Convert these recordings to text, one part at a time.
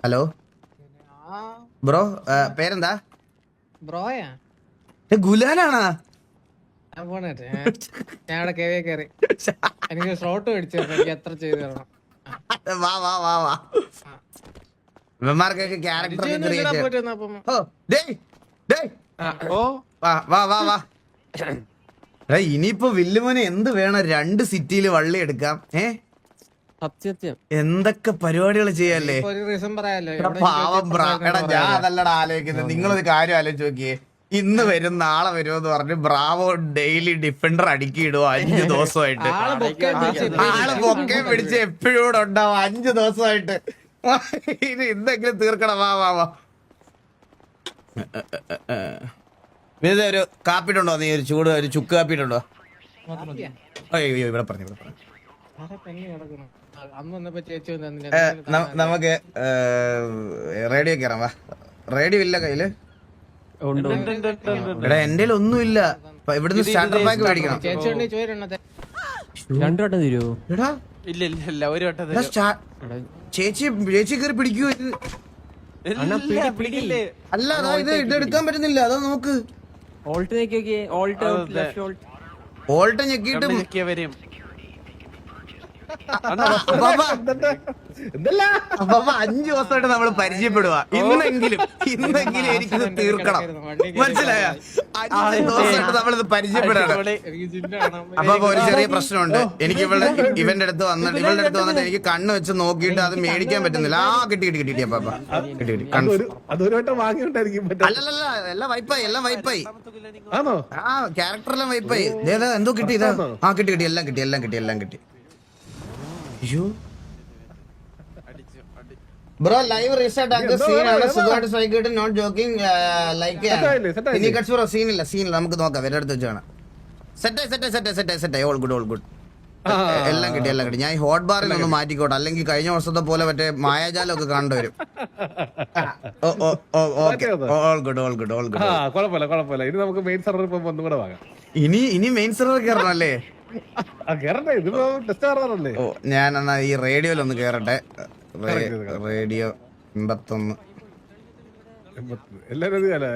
Hello bro, പേരെന്താ? ബ്രോയാ ഗുലാനാണാ? ഞാനിവിടെ കേവേ കയറി എനിക്ക് സ്ലോട്ട് മേടിച്ചു എനിക്ക് എത്ര ചെയ്തു തരണം. വാ വാ വാ വാ. ഇവന്മാർക്കൊക്കെ ക്യാരക്ടർ വാ വാ വാ. ഇനിയിപ്പോ വില്ലുമോനെ എന്ത് വേണം? 2 സിറ്റിയില് വള്ളി എടുക്കാം. സത്യം എന്തൊക്കെ പരിപാടികൾ ചെയ്യാല്ലേ? ഒരു റീസൺ പറയാലോ. പാവം ബ്രാ. എടാ ഞാൻ അതല്ലടാ ആലോചിക്കുന്നത്. നിങ്ങളൊരു കാര്യം ആലോചിച്ച് നോക്കിയേ. ഇന്ന് വരും നാളെ വരും എന്ന് പറഞ്ഞ് ബ്രാവോ ഡെയിലി ഡിഫൻഡർ അടുക്കിയിടുവോ 5 ദിവസമായിട്ട്. ആള് ബൊക്കെ പിടിച്ച് എപ്പോഴും കൂടെ ഉണ്ടാവും 5 ദിവസമായിട്ട്. ഇത് എന്തെങ്കിലും തീർക്കണം. വാ വാ വാ. ഒരു കാപ്പിട്ടുണ്ടോ? നീ ഒരു ചൂട് ഒരു ചുക്ക് കാപ്പിട്ടുണ്ടോ? അയ്യോ ഇവിടെ പറഞ്ഞു നമുക്ക് റേഡിയോ കയറാം. വാ. റേഡിയോ ഇല്ല കയ്യില്? എടാ എന്റെ ഒന്നുമില്ല. ഇവിടുന്ന് സ്റ്റാർട്ടർ പാക്ക് മേടിക്കണം. ചേച്ചി കയറി പിടിക്കൂ. അല്ല ഇത് ഇതെടുക്കാൻ പറ്റുന്നില്ല. അതോ നോക്ക്. ഓൾട്ട് ഞെക്കിയിട്ട് 5 ദിവസമായിട്ട് നമ്മൾ പരിചയപ്പെടുക. ഇന്നെങ്കിലും എനിക്കിത് തീർക്കണം. മനസ്സിലായ? 5 ദിവസമായിട്ട് നമ്മളിത് പരിചയപ്പെടണം. അപ്പൊ ഒരു ചെറിയ പ്രശ്നമുണ്ട്. എനിക്ക് ഇവന്റെ അടുത്ത് വന്നിട്ട് എനിക്ക് കണ്ണ് വെച്ച് നോക്കിയിട്ട് അത് മേടിക്കാൻ പറ്റുന്നില്ല. കിട്ടി അപ്പൊ അല്ലല്ല എല്ലാം വൈപ്പായി. ക്യാരക്ടർ എല്ലാം വൈപ്പായി. എന്തോ കിട്ടി. ഇതാ കിട്ടി എല്ലാം കിട്ടി. ബ്രോ ലൈവ് റീസെറ്റ് ആക്കിയ സീനാണ്. സുഖമായിട്ട് സൈക്കിട്ട് നോട്ട് ജോക്കിംഗ്. ലൈക്ക് ഇനി കട്സ് ബ്രോ സീനില്ല. നമുക്ക് നോക്കാം. വരെ അടുത്ത് വെച്ച് കാണാം. സെറ്റ്. All good. എല്ലാം കിട്ടി. ഞാൻ ഹോട്ട് ബാറിൽ ഒന്ന് മാറ്റിക്കോട്ടെ. അല്ലെങ്കിൽ കഴിഞ്ഞ വർഷത്തെ പോലെ മറ്റേ മായാജാലം ഒക്കെ കാണേണ്ടി വരും. ഇനി മെയിൻ സെർവർ കയറണം അല്ലേ? ഞാൻ എന്നാ ഈ റേഡിയോയിലൊന്ന് കേറട്ടെ. റേഡിയോ 81. കേറാം.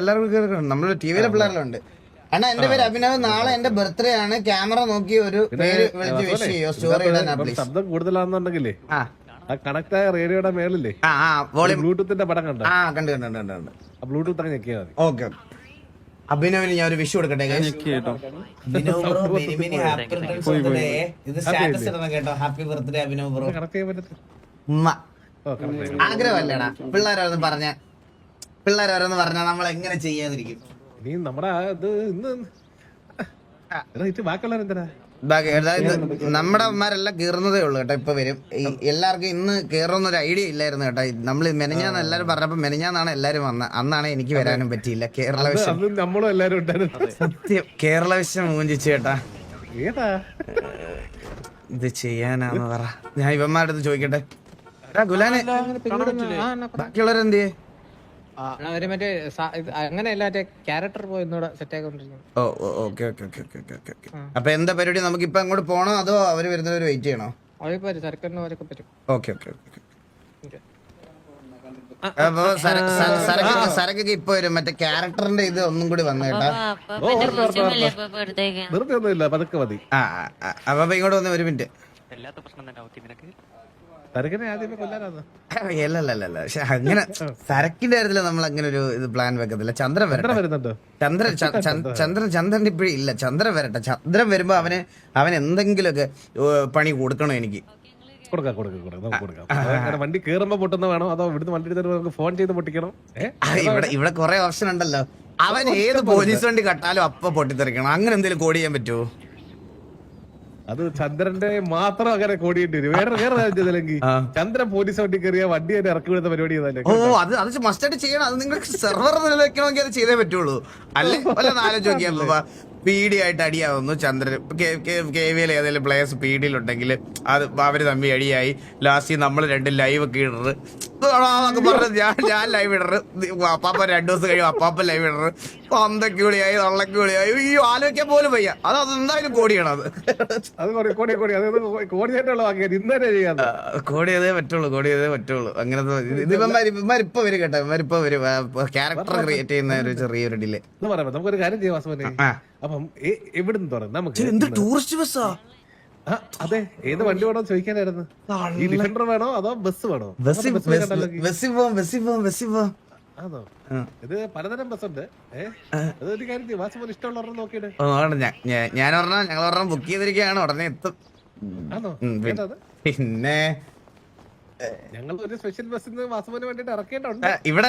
എല്ലാവർക്കും കേറണം. നമ്മള് ടിവിയിലെ പിള്ളേരിലുണ്ട്. അണ്ണാ എന്റെ പേര് അഭിനവ്. നാളെ എന്റെ ബർത്ത്ഡേ ആണ്. ക്യാമറ നോക്കി ഒരു പേര് വിളിച്ച് വിഷ് ചെയ്യോ. സ്റ്റോറി ഇടാനാ പ്ലീസ്. ശബ്ദം കൂടുതലാണെന്നുണ്ടെങ്കിലേ കണക്ട് ആയ റേഡിയോയുടെ മേളില്ലേ ബ്ലൂടൂത്തിന്റെ പടം കണ്ടു. ബ്ലൂടൂത്ത് അങ്ങ് ഞെക്കിയാൽ മതി. ഓക്കെ. അഭിനവിന് ഞാൻ ഒരു വിഷ് കൊടുക്കട്ടെ. ഇത് സ്റ്റാറ്റസ് ഇടണം കേട്ടോ. Happy birthday Abhinav bro. ആഗ്രഹമല്ലേടാ പിള്ളേരോന്ന് പറഞ്ഞ നമ്മൾ എങ്ങനെ ചെയ്യാതിരിക്കും? നീ നമ്മുടെ ബാക്കിയുള്ളവരെന്തിനാ? നമ്മുടെ അമ്മമാരെല്ലാം കീറുന്നതേ ഉള്ളു കേട്ടോ. ഇപ്പൊ വരും. എല്ലാവർക്കും ഇന്ന് കയറുന്നൊരു ഐഡിയ ഇല്ലായിരുന്നു കേട്ടോ. നമ്മള് മെനഞ്ഞാന്ന് എല്ലാരും പറഞ്ഞപ്പോ മെനഞ്ഞാന്നാണ് എല്ലാരും വന്നത്. അന്നാണ് എനിക്ക് വരാനും പറ്റിയില്ല. കേരള വിഷം നമ്മളും എല്ലാരും സത്യം കേരള വിഷം മൂഞ്ചിച്ചു കേട്ടാ. ഇത് ചെയ്യാനാന്ന് പറ. ഞാൻ ഇവന്മാരുടെ അടുത്ത് ചോദിക്കട്ടെ. ഗുലാനെ ബാക്കിയുള്ളവരെന്തിയേ? മറ്റേ അങ്ങനെയല്ല മറ്റേ ക്യാരക്ടർ പോയി സെറ്റ് ആയിക്കൊണ്ടിരിക്കുന്നു. അപ്പൊ എന്താ പരിപാടി? നമുക്ക് ഇപ്പൊ അങ്ങോട്ട് പോണോ അതോ അവര് വരുന്നവര് വെയിറ്റ് ചെയ്യണോ? സരക്കൊക്കെ ഇപ്പൊ വരും. മറ്റേ ക്യാരക്ടറിന്റെ ഇത് ഒന്നും കൂടി വന്നു കേട്ടാ. അപ്പൊ ഇങ്ങോട്ട് വന്ന് 1 മിനിറ്റ്. പക്ഷെ അങ്ങനെ സരക്കിന്റെ കാര്യത്തില് നമ്മൾ അങ്ങനെ ഒരു ഇത് പ്ലാൻ വെക്കത്തില്ല. ചന്ദ്രൻ വരട്ടെ. ചന്ദ്രൻ ഇപ്പഴും ഇല്ല. ചന്ദ്രൻ വരട്ടെ. ചന്ദ്രൻ വരുമ്പോ അവൻ എന്തെങ്കിലുമൊക്കെ പണി കൊടുക്കണോ എനിക്ക്. വണ്ടി കേറുമ്പോ പൊട്ടുന്ന വേണോ അതോ ഇവിടുന്ന് വണ്ടി ഫോൺ ചെയ്ത് പൊട്ടിക്കണോ? ഇവിടെ കുറെ ഓപ്ഷൻ ഉണ്ടല്ലോ. അവൻ ഏത് പോലീസ് വണ്ടി കട്ടാലും അപ്പൊ പൊട്ടിത്തെറിക്കണം. അങ്ങനെ എന്തെങ്കിലും കോഡ് ചെയ്യാൻ പറ്റുമോ? അത് ചന്ദ്രന്റെ മാത്രം അങ്ങനെ കോടിയേണ്ടി വരും. വേറെ ചെയ്തില്ലെങ്കിൽ ചന്ദ്രൻ പോലീസ് വണ്ടി കയറിയ വണ്ടി തന്നെ ഇറക്കി വിടുന്ന പരിപാടി ചെയ്താലേ. അത് മസ്റ്റായിട്ട് ചെയ്യണം. അത് നിങ്ങൾക്ക് സെർവർ നിലനിൽക്കണമെങ്കിൽ അത് ചെയ്തേ പറ്റുള്ളൂ. അല്ല ആലോചിച്ച് നോക്കിയാ പീഡിയായിട്ട് അടിയാവുന്നു. ചന്ദ്രൻ KVL ഏതെങ്കിലും പ്ലേയേഴ്സ് പീഡിയിലുണ്ടെങ്കിൽ അത് അവര് തമ്മിൽ അടിയായി. ലാസ്റ്റ് നമ്മൾ 2 ലൈവ് ഒക്കെ ഇടുന്നത് പറഞ്ഞത് ഞാൻ ലൈവ് ഇടറ്, അപ്പാപ്പ 2 ദിവസം കഴിയും അപ്പാപ്പ ലൈവ് ഇടറ്, അന്തക്ക് വിളിയായി തള്ളക്ക് വിളിയായി, ഈ ആലോചിക്കാൻ പോലും വയ്യ. അത് എന്തായാലും കോടിയാണ്. അത് കോടിയതേ പറ്റുള്ളൂ അങ്ങനത്തെ. ഇവന്മാരിപ്പ വരും കേട്ടോ, ഇവന്മാരിപ്പ വരും. ക്യാരക്ടർ ക്രിയേറ്റ് ചെയ്യുന്ന ഒരു ചെറിയൊരു ഡിലേ. നമുക്കൊരു കാര്യം ചെയ്യാം വാസുവിനെ. അപ്പം എവിടുന്ന് തുടങ്ങും നമുക്ക്? എന്ത് ടൂറിസ്റ്റ് ബസ്സാ? അതെ, ഏത് വണ്ടി വേണോ ചോദിക്കാനായിരുന്നു. ഈ ഡിഫൻഡർ വേണോ അതോ ബസ് വേണോ? ബസ്സിൽ പോവാം. ആണോ? ഇത് പലതരം ബസ് ഉണ്ട്. അതൊരു കാര്യം ചെയ്യും, വാസുപോലെ ഇഷ്ടമുള്ള നോക്കിയിട്ട്. ഞാൻ ഞങ്ങൾ ബുക്ക് ചെയ്തിരിക്കുകയാണ്, ഉടനെ എത്തും. ആണോ? പിന്നെ ഞങ്ങൾ ഒരു സ്പെഷ്യൽ ബസ്സിന് വാസുവിന് വേണ്ടിട്ട് ഇറക്കേണ്ടതുണ്ട്. ഇവിടെ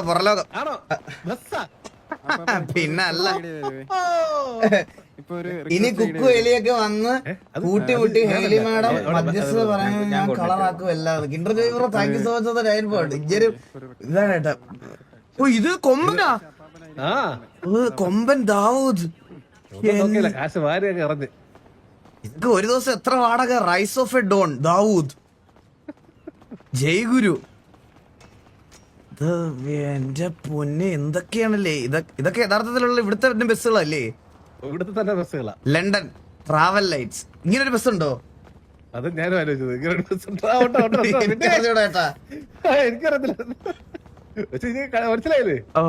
പുറലോകം. ആണോ? ബസ്സാ? പിന്നെ അല്ല, ഇനി കുക്കു എലിയൊക്കെ വന്ന് കൂട്ടി ഹേലി മാഡം മധ്യസ്ഥത പറയാൻ ഞാൻ കളറാക്കും എല്ലാവരും. Interview thank you so much. ഇതാണ് കേട്ടാ. ഓ, ഇത് കൊമ്പനാ, കൊമ്പൻ ദാവൂദ്. കാശ് വാരി അങ്ങ് ഇറങ്ങി. ഇതൊക്കെ ഒരു ദിവസം എത്ര വാടക? Rise of a don Dawood, ജയ്ഗുരു. എന്റെ പൊന്നെ, എന്തൊക്കെയാണല്ലേ ഇതൊക്കെ യഥാർത്ഥത്തിലുള്ള ഇവിടുത്തെ ബസ്സുകളല്ലേ? ഇവിടുത്തെ തന്നെ ബസ്സുകളാ. ലണ്ടൻ ട്രാവൽ ലൈറ്റ്സ്, ഇങ്ങനൊരു ബസ് ഉണ്ടോ? അത് ഞാനും ആലോചിച്ചത്. എനിക്കറിയത്തില്ല, മനസ്സിലായില്ലേ? ഓ,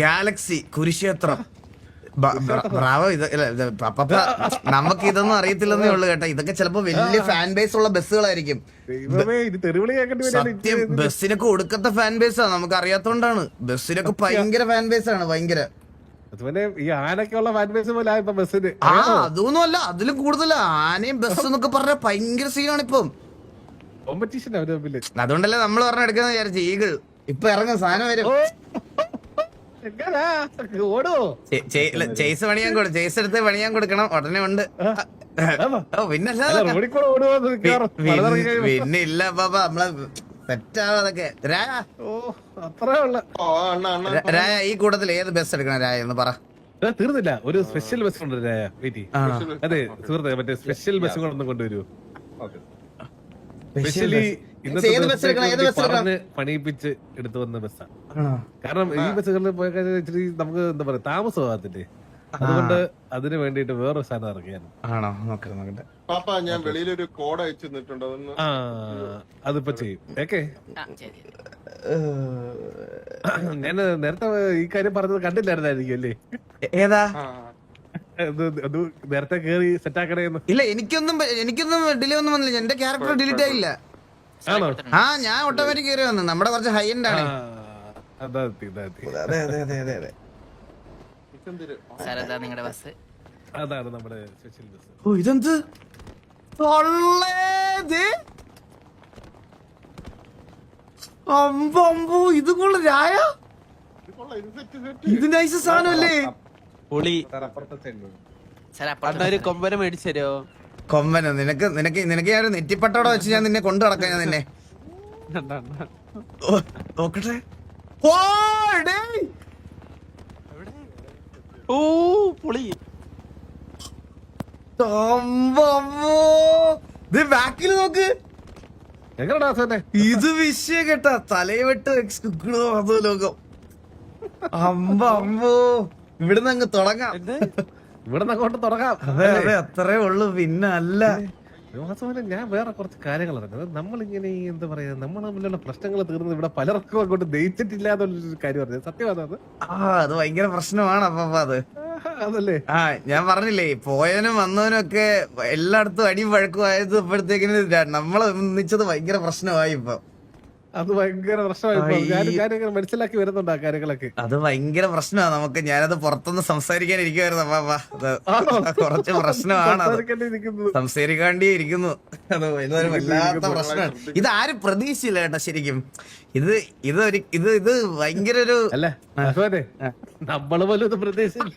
ഗാലക്സി കുരുക്ഷേത്രം. ബ്രാവോ. നമുക്ക് ഇതൊന്നും അറിയത്തില്ലെന്നേ ഉള്ളു കേട്ടോ. ഇതൊക്കെ ചിലപ്പോ വലിയ ഫാൻ ബേസ് ഉള്ള ബസ്സുകളായിരിക്കും. സത്യം, ബസ്സിനൊക്കെ ഒടുക്കത്തെ ഫാൻ ബേസാ. നമുക്ക് അറിയാത്തോണ്ടാണ്. ബസ്സിനൊക്കെ ഭയങ്കര ഫാൻ ബേസ് ആണ്, ഭയങ്കര. ഈ ആനക്കുള്ള ഫാൻ ബേസ് പോലെ ബസ്സിന്. അതൊന്നും അല്ല, അതിലും കൂടുതൽ. ആനയും ബസ് എന്നൊക്കെ പറഞ്ഞ ഭയങ്കര സീനാണ് ഇപ്പം. കോമ്പറ്റീഷൻ. അതുകൊണ്ടല്ലേ നമ്മൾ പറഞ്ഞ എടുക്കുന്ന വിചാരിച്ചു. ഈഗിൾ ഇപ്പൊ ഇറങ്ങും, സാധനം വരും. ചേസ് എടുത്ത് പണിയാൻ കൊടുക്കണം, ഉടനെ ഉണ്ട്. പിന്നെ ഇല്ല പാപ്പ, നമ്മളെ സെറ്റാവാതൊക്കെ. രായ, ഈ കൂട്ടത്തിൽ ഏത് ബസ് എടുക്കണം രായ എന്ന് പറ. തീർന്നില്ല, ഒരു സ്പെഷ്യൽ ബസ് ഉണ്ട് രായ. അതെ സുഹൃത്തെ, മറ്റേ സ്പെഷ്യൽ ബസ് കൊണ്ടൊന്നും കൊണ്ടുവരുമോ? സ്പെഷ്യലി പണിയിപ്പിച്ച് എടുത്തു വന്ന ബസ്സാണ്. കാരണം ഈ ബസ്സുകളിൽ പോയ ഇച്ചിരി നമുക്ക് എന്താ പറയാ താമസമാകത്തില്ലേ, അതുകൊണ്ട് അതിന് വേണ്ടിട്ട് വേറൊരു സാധനം ഇറക്കിയാണ്. ആണോ? നോക്കട്ടെ. ഞാൻ വെളിയിലൊരു കോഡ് അയച്ചു തന്നിട്ടുണ്ട്, അതിപ്പോ ചെയ്യും. ഓക്കെ, ഞാൻ നേരത്തെ ഈ കാര്യം പറഞ്ഞത് കണ്ടില്ലായിരുന്നായിരിക്കും അല്ലേ? ഏതാ? അത് നേരത്തെ കേറി സെറ്റ് ആക്കണേന്ന്. ഇല്ല, എനിക്കൊന്നും ഡിലേ ഒന്നും വന്നില്ല. എന്റെ ക്യാരക്ടർ ഡിലീറ്റ് ആയില്ല. ഞാൻ ഓട്ടോമാറ്റിക് കയറി വന്നു. നമ്മുടെ കുറച്ച് ഹൈ എൻഡ് ആണ്. അതാണ് നമ്മുടെ സ്പെഷ്യൽ ബസ്. ഓ, ഇതെന്ത് അമ്പോ, ഇത് കൊള്ള രായ. ഇത് നൈസ് സാധനമല്ലേ? കൊമ്പനെ മേടിച്ചോ? കൊമ്പന നിനക്ക് ഞാൻ നെറ്റിപ്പട്ടോടെ വെച്ച് ഞാൻ നിന്നെ കൊണ്ടു നടക്കാം. ഞാൻ നിന്നെ നോക്കട്ടെ. ഓ പുളി, ബാക്കിൽ നോക്ക്. ഇത് വിഷയം കേട്ടാ, തലയെട്ട് അതോ ലോകം. അമ്പോ, ഇവിടുന്ന് അങ്ങ് തുടങ്ങാം. ഇവിടെ അങ്ങോട്ട് തുടങ്ങാം. അതെ, അത്രേ ഉള്ളു. പിന്നെ അല്ല, ഞാൻ വേറെ കുറച്ച് കാര്യങ്ങൾ അറിഞ്ഞത്. നമ്മളിങ്ങനെ എന്താ പറയാ, നമ്മൾ തമ്മിലുള്ള പ്രശ്നങ്ങൾ തീർന്നത് ഇവിടെ പലർക്കും അങ്ങോട്ട് ദഹിച്ചിട്ടില്ലാതൊരു കാര്യം പറഞ്ഞത് സത്യമാണ്. അത് ഭയങ്കര പ്രശ്നമാണ്. അപ്പൊ അത് അതല്ലേ ഞാൻ പറഞ്ഞില്ലേ, പോയവനും വന്നവനും ഒക്കെ എല്ലായിടത്തും അടിയും വഴക്കും ആയത്. ഇപ്പോഴത്തേക്കിന് നമ്മളെ ഒന്നിച്ചത് ഭയങ്കര പ്രശ്നമായി. ഇപ്പൊ അത് ഭയങ്കര പ്രശ്നമായി. മനസ്സിലാക്കി വരുന്നുണ്ട് ആ കാര്യങ്ങളൊക്കെ. അത് ഭയങ്കര പ്രശ്നമാണ് നമുക്ക്. ഞാനത് പുറത്തുനിന്ന് സംസാരിക്കാനിരിക്കുവായിരുന്നു. കുറച്ച് പ്രശ്നമാണ്, സംസാരിക്കാണ്ടേ ഇരിക്കുന്നു. അത് വല്ലാത്ത പ്രശ്നമാണ്. ഇത് ആരും പ്രതീക്ഷയില്ല കേട്ടോ ശരിക്കും. ഇത് ഭയങ്കര ഒരു അല്ല, നമ്മള് പോലും ഇത് പ്രതീക്ഷിച്ചില്ല.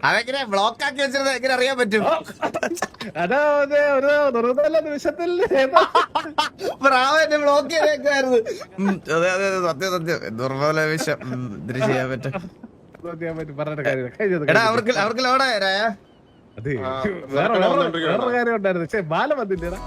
അതെങ്ങനെ ബ്ലോക്ക് ആക്കി വെച്ചിരുന്നത് എങ്ങനെ അറിയാൻ പറ്റും? എന്നെ ബ്ലോക്ക് ചെയ്തേക്കായിരുന്നു. അതെ, സത്യം. ദുർബല വിഷം ഇതിന് ചെയ്യാൻ പറ്റും. എടാ, അവർക്ക് ലോഡായ അതെ ആ, വേറെ വന്നോണ്ടിരിക്കുകയാണ്. വേറെ കാര്യം ഉണ്ടായിരുന്നു പക്ഷെ ബാല വന്നില്ലേടാ